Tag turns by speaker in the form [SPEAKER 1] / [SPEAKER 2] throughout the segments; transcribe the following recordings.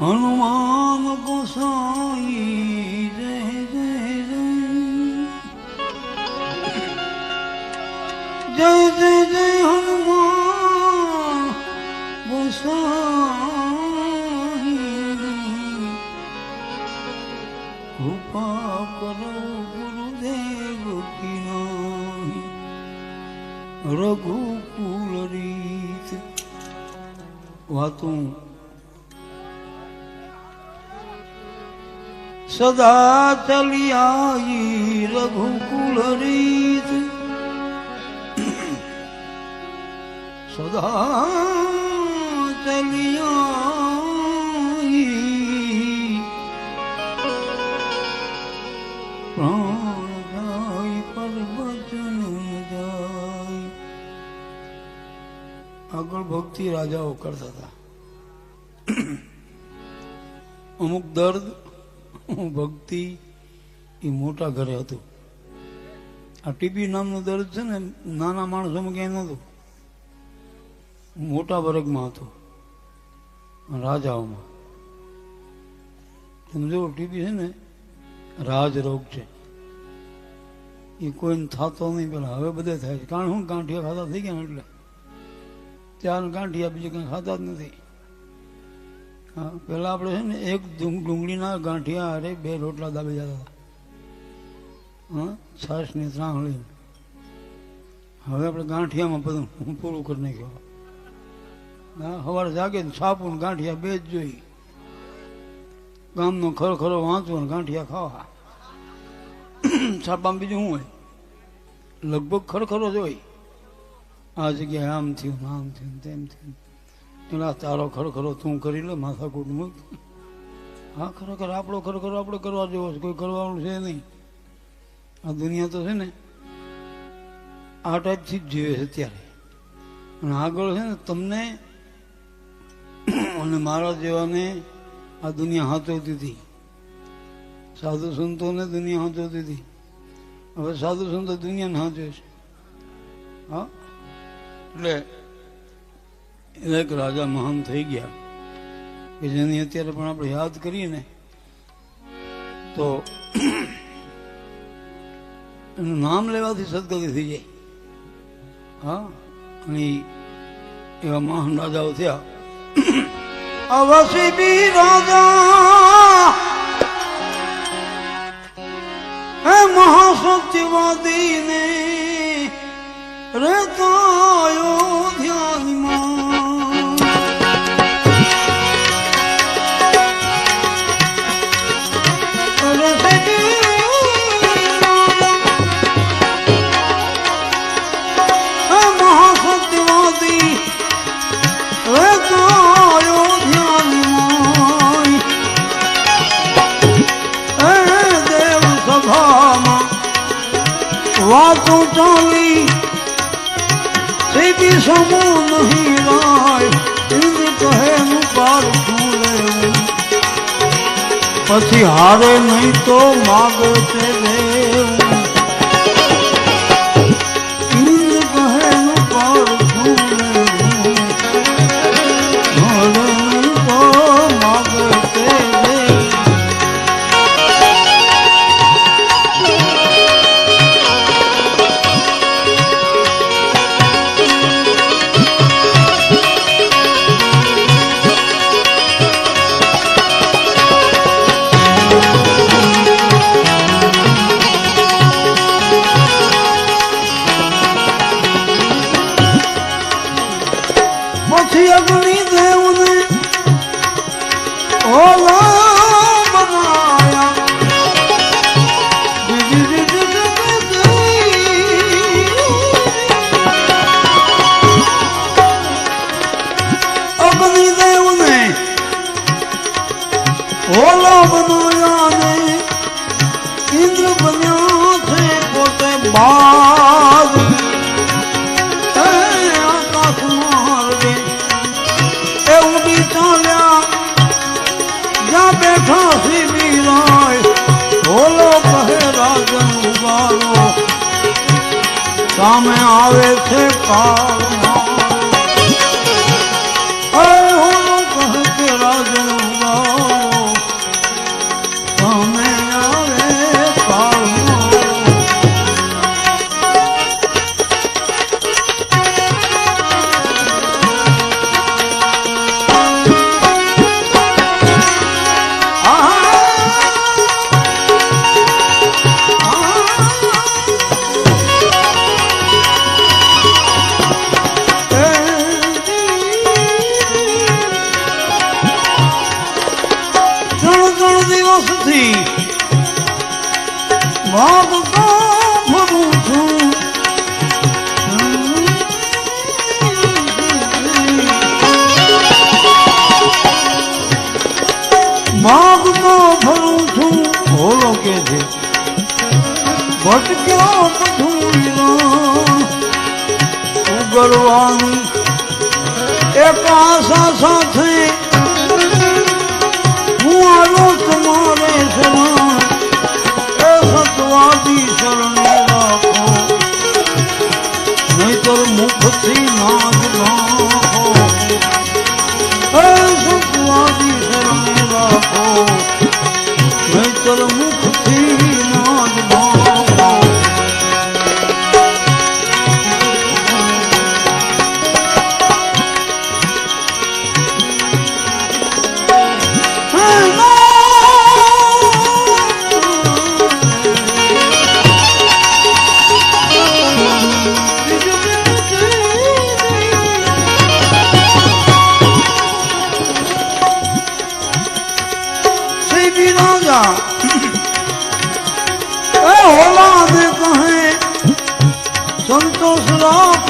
[SPEAKER 1] હનુમાન ગોસાઈ જય જય જય જય જય જય હનુમાન ગોસાઈ કૃપા કરો ગુરુદેવ કી નાહી રઘુકુલ રીત વાતું સદા ચલી આઈ રઘુકુલ રીત સદા ચલી આઈ પ્રાણ જાય પર વચન જાય. આગળ ભક્તિ રાજાઓ કરતા હતા. અમુક દર્દ ભક્તિ એ મોટા ઘરે હતું. આ ટીબી નામનું દર્દ છે ને નાના માણસોમાં ક્યાંય નહોતું, મોટા વર્ગમાં હતું, રાજાઓમાં. સમજો ટીબી છે ને રાજરોગ છે, એ કોઈને થતો નહીં. પેલા હવે બધે થાય છે, કારણ શું ગાંઠિયા ખાતા થઈ ગયા એટલે ચાર ગાંઠિયા બીજું કંઈ ખાતા જ નથી. હા, પેલા આપણે છે ને એક ડુંગળીના ગાંઠિયા અરે 2 રોટલા દાબી જતા હતા. હા, છાશની ત્રાણ લઈને. હવે આપણે ગાંઠિયામાં બધું પૂરું કરી નાખ્યું. હા, સવારે જાગે ને છાપું ને ગાંઠિયા 2 જ જોઈ. ગામનો ખરો વાંચવો ને ગાંઠિયા ખાવા. છાપામાં બીજું શું હોય? લગભગ ખરો જ હોય. આ જગ્યાએ આમ થયું આમ થયું તેમ થયું. પેલા તારો ખરો તું કરી લે, માથાકૂટ મૂક. હા, ખરેખર આપણો ખરો આપણે કરવા જેવો છે, કોઈ કરવાનું છે નહીં. આ દુનિયા તો છે ને આ ટાઈપથી જ જીવે છે અત્યારે. અને આગળ છે ને તમને અને મારા જેવાને આ દુનિયા હાથવતી હતી. સાધુ સંતોને દુનિયા હાથવતી હતી. હવે સાધુ સંતો દુનિયાને હાથવે છે. હા, એટલે એક રાજા મહાન થઈ ગયા કે જેની અત્યારે પણ આપણે યાદ કરીએ ને તો એનું નામ લેવાથી સદગતિ થઈ જાય. હા, અને એવા મહાન રાજાઓ થયા. અવસી બી રાજા હે મહાસત્યવાદી ને રેતાયો ધ્યાનમાં. મહાસત્યવાદી રેતાયો ધ્યાનમાં. હે દેવ સભામાં વાતો ચાલી સીધી સમો નહીં રાય. ઇન્દ્ર કહે નું પારખું લેવું, પછી હારે નહીં તો માગે તે દેવું. ઇન્દ્ર કહે નું પારખું લેવું, હારે નહીં તો માગે તે દેવું. પછી અગ્નિદેવ ને ઓલા બનાયા. અગ્નિદેવ ને ઓલા બનાયા ને ઇન્દ્ર બન્યા છે પોતે બાદ. બેઠા સીધી રાય બોલો કહે રાજન ઉગારો, સામે આવે છે કાળ. કહે કે રાજન ઉગારો દી ભાગ તો ભરું છું ભાગ તો ભરું છું ભોલો કે છે ભટક્યો બધું ઉગરવાનું એક આશા સાથે હું આલો તમારે શરણ એ સતવાદી શરણે રાખો નહીતર મુખથી નાદ નાખો એ સતવાદી શરણે રાખો નહીતર મુખથી નાદ નાખો संतोष राख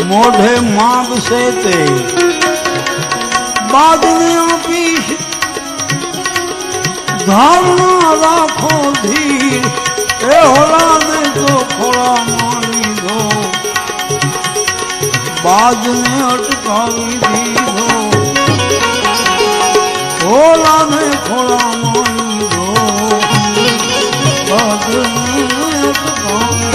[SPEAKER 1] मोढ़े मांग से ते बाद में आपीश धारणा राखो धीर ए होला ने तो खोड़ा मानी दो बाद में अटकावी दीधो होला ने खोड़ा मानी दो बाद में अटकावी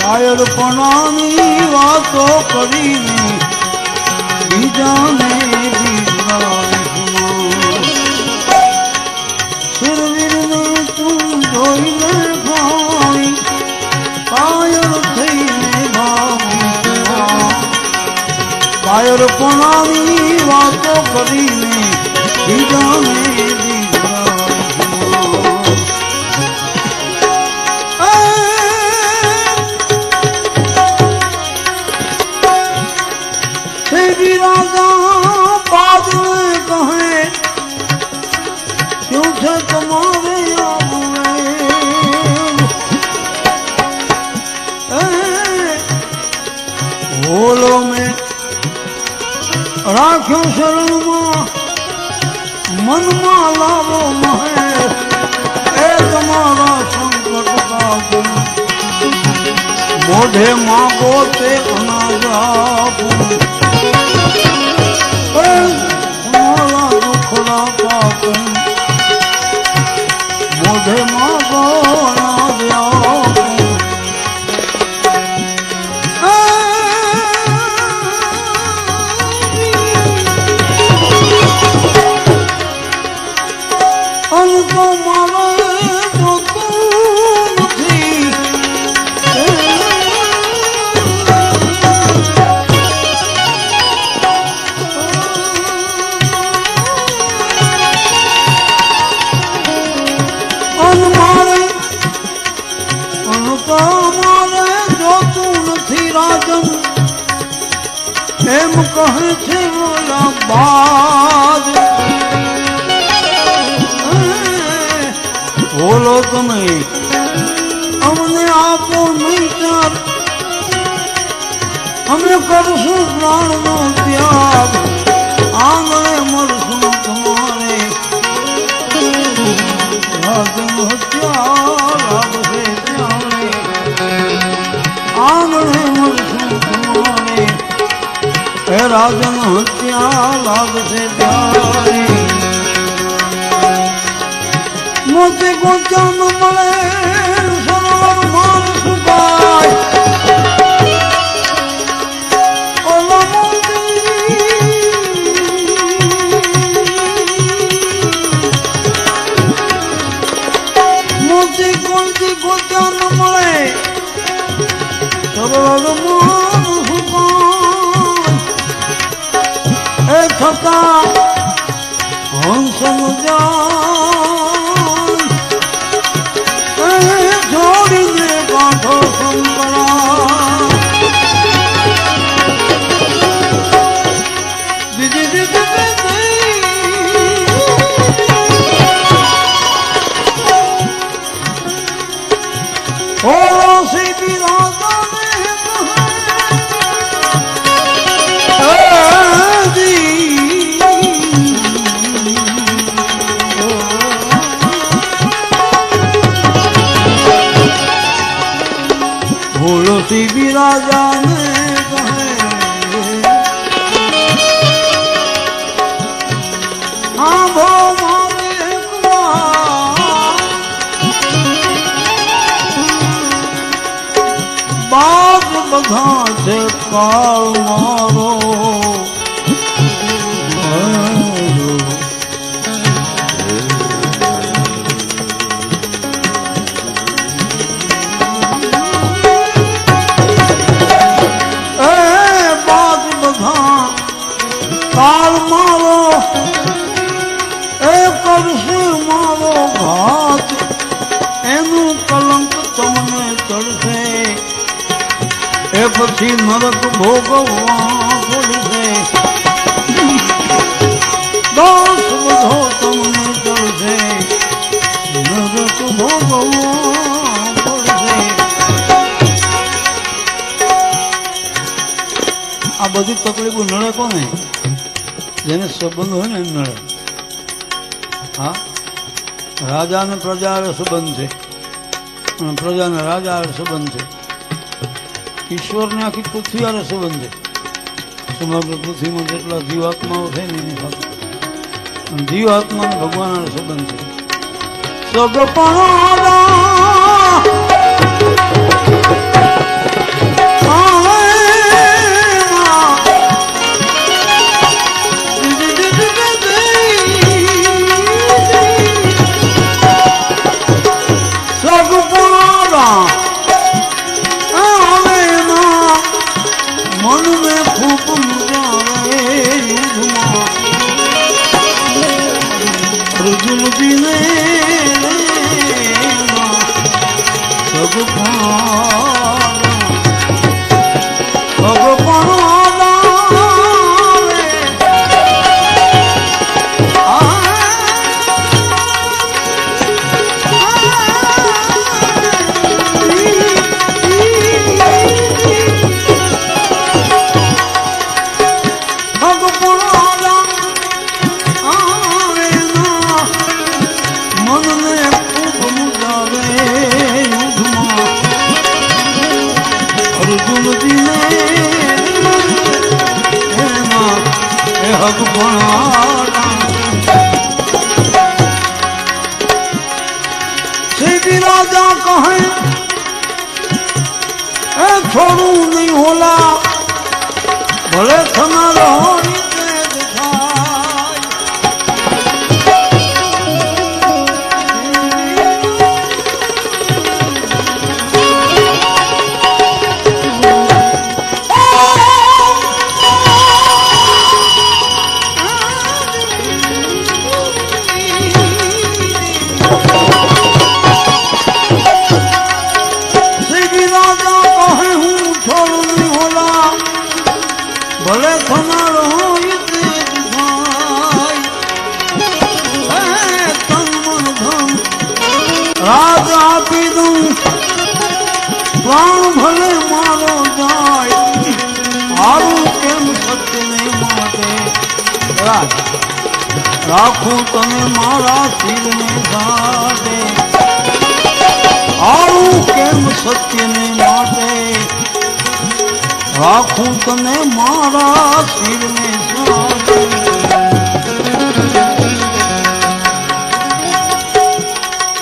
[SPEAKER 1] કાયરપણાની વાતો કરીને બીજાને સુરવીરને તું જોઈને ભાઈ કાયર થઈને ભાગી કાયરપણાની વાતો કરીને બીજાને तुम्हारे बोलो में राख्यो शरण मन में लावो महेश ए तुम्हारा संकट का दिन मोढ़े मांगो ते अनाज तुम्हारा दुखड़ा पाप मोढ़े मांगो अनाज उनको मारे तो तू थी उनको मारे जो तू नहीं राजन एम कहे छे बोला बाद बोलो तुम्हें अमने आपो नहीं कर અમે કરશું પ્રાણનો ત્યાગ આંગણે મળશું તમારે રાજન હત્યા લાગશે ત્યારે આંગણે મળશું તમારે હે રાજન હત્યા લાગશે ત્યારે મોતી ગોચા ન મળે સરોવર માર સુકાય મોતી ગોચા ન મળે સરોવર માર સુકાય એ છતાં હંસ જોડીને ગાંઠો સંકળા ઓળો સીધી રાજાને ભૂલોથી બિરાજાને કહે આંભો મારે બાગ બધા છે કાળ મારો કાળ મારો એ કરશે મારો ઘાત એનું કલંક તમને ચડશે એ પછી નરક ભોગવવા પડશે દોષ બધો તમને ચડશે નરક ભોગવવા પડશે આ બધી તકલીફો નડે કોને જેને સંબંધ હોય ને એમ નડે હા રાજા ને પ્રજા સંબંધ છે અને પ્રજાને રાજા સંબંધ છે ઈશ્વરને આખી પૃથ્વી આરે સંબંધ છે સમગ્ર પૃથ્વીમાં જેટલા જીવાત્માઓ છે ને એની સાથે અને જીવાત્માને ભગવાન આરે સંબંધ છે મન में खूब मुजारे अर्जुन जी ने सब राजा कहे छोड़ू नहीं होला भले थना रहो ભલે તમારો તન મન ધન રાજ આપી દઉં પ્રાણ ભલે મારો જાય કેમ સત્યને માટે રાખું તને મારા શિરને સાથે આવું કેમ સત્યને માટે રાખું તને મારા શિરને સાથે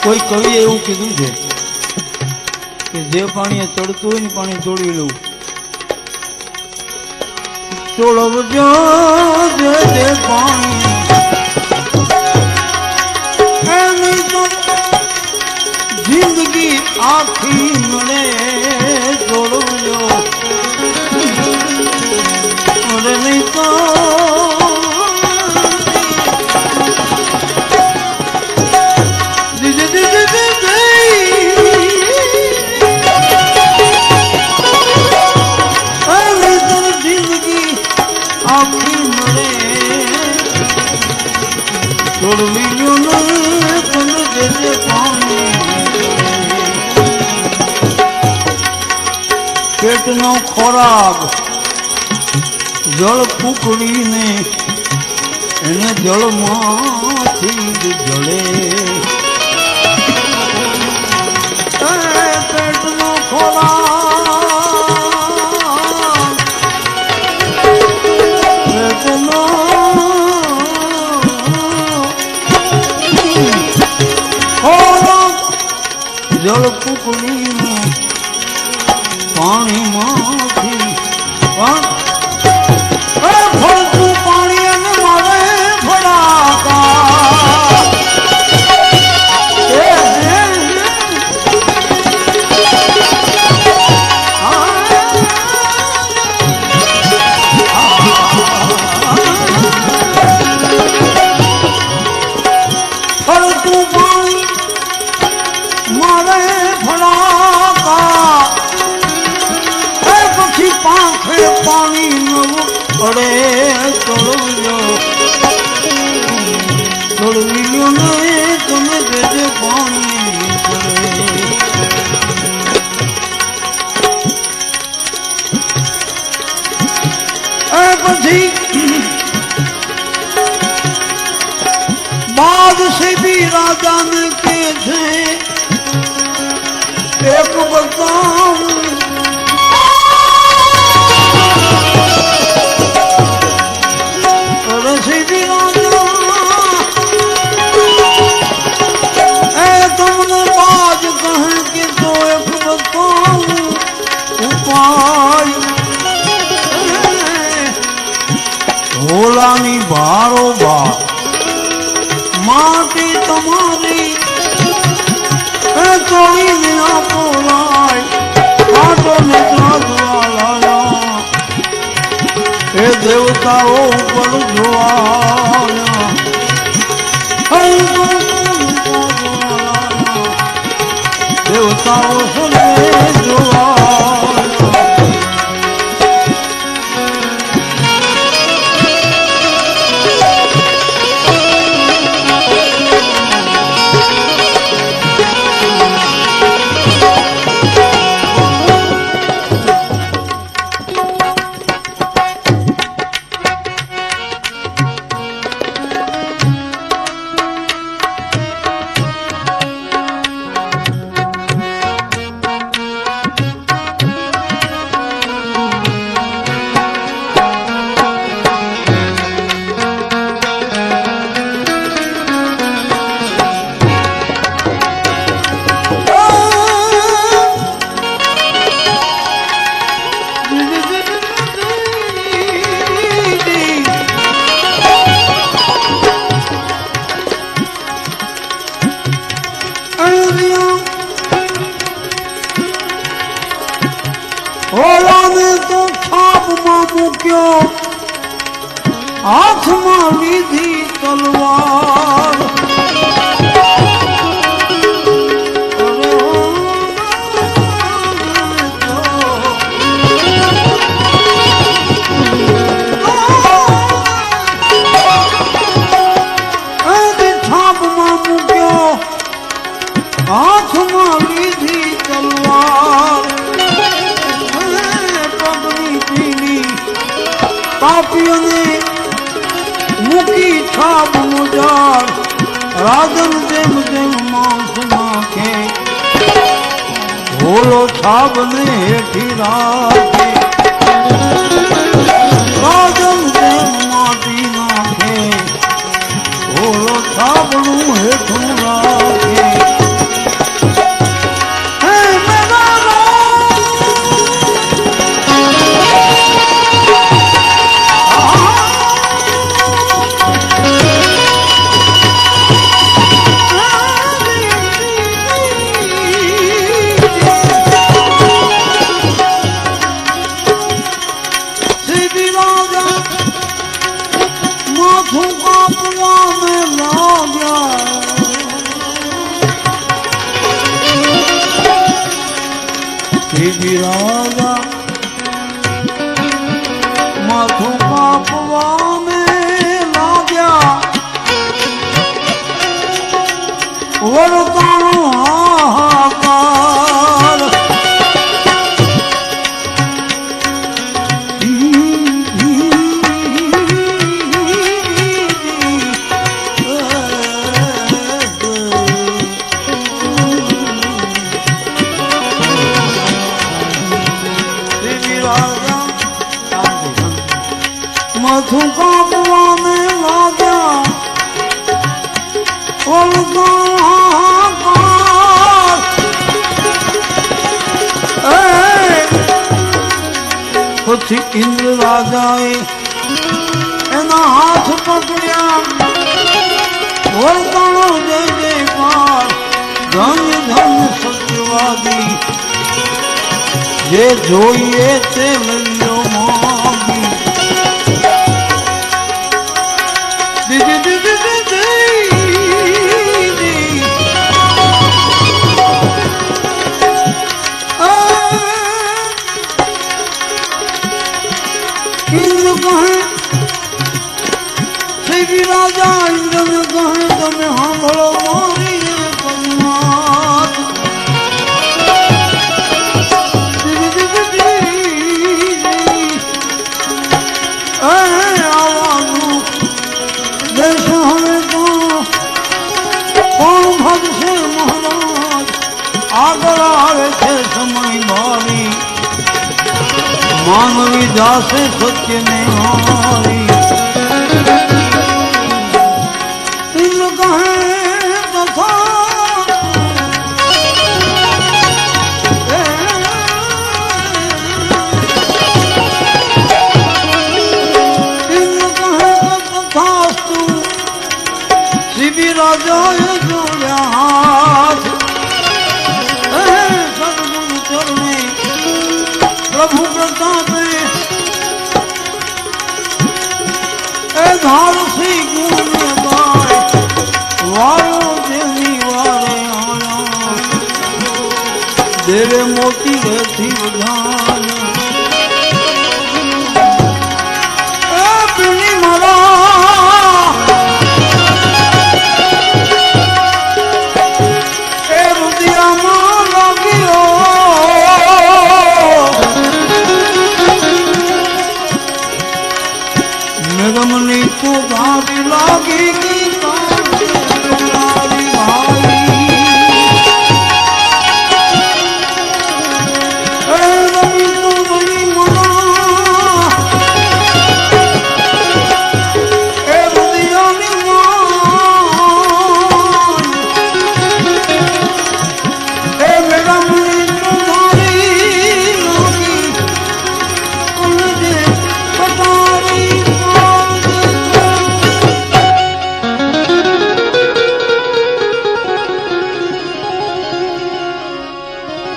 [SPEAKER 1] કોઈ કવિએ એવું કીધું છે કે જે પાણીએ ચડતું હોય ને પાણી ચોળી લઉં ચોળવજો જે પાણી એની તો જિંદગી આખી મળે ચોળવજો અરે નહીં તો પેટનો ખોરાક જળ કુકડીને એને જળમાંથી જ જળે પેટનો ખોરાક પેટનો ખોરાક જળ કુકડીને પાણીમાંથી ફળતું પાણી અને મારે ફળાકા ફળતું પાણી મારે ફળાકા પાંખે પાણી નવું પડે ચડવજો ચડવી ને તમે દેજે પાણી પડે પછી બાદશાહ બી રાજાને કે છે એક બતાવું ભોલાની બારોબાર માટી તમારી ચોળીને આપો લાય આટો ને લાયા એ દેવતાઓ ઉપર જોવાયા દેવતાઓ સુને જોવા હાથમાં લીધી તલવાર છાપમાં મૂક્યો હાથમાં લીધી તલવાર પગની પીડી આવ્યોને મૂકી છાપ મુજાર રાજન જેમ જેમ માંસ નાખે ભોલો છાપ ને હેઠી રાખે રાજન જેમ માટી નાખે ભોલો છાપનું હેઠું રાખે રાજા માથું કાપવા મેં લાગ્યા વરતાણો હાહાકાર માથું કાપવાને લાગ્યા પછી ઇન્દ્ર રાજાએ એના હાથ પકડ્યા વરતાણો જય જયકાર ધન ધન સત્યવાદી જે જોઈએ તે લલ્યો માગી રાજા ઇન્દ્રને કહે તમે સાંભળો મારી પદ્માત આવવાનું દેશ હવે તો કોણ ભગશે મહારાજ આગળ આવે છે સમય ભારી માનવી દાસે સત્યને હારી રાજાએ જોડ્યા હાથ સદગુરુ ચરણે પ્રભુ પ્રતાપે એ ધારસી ગુણ ગાય વારો જેની વારે આયા દેવે મોતી રહેથી વધારે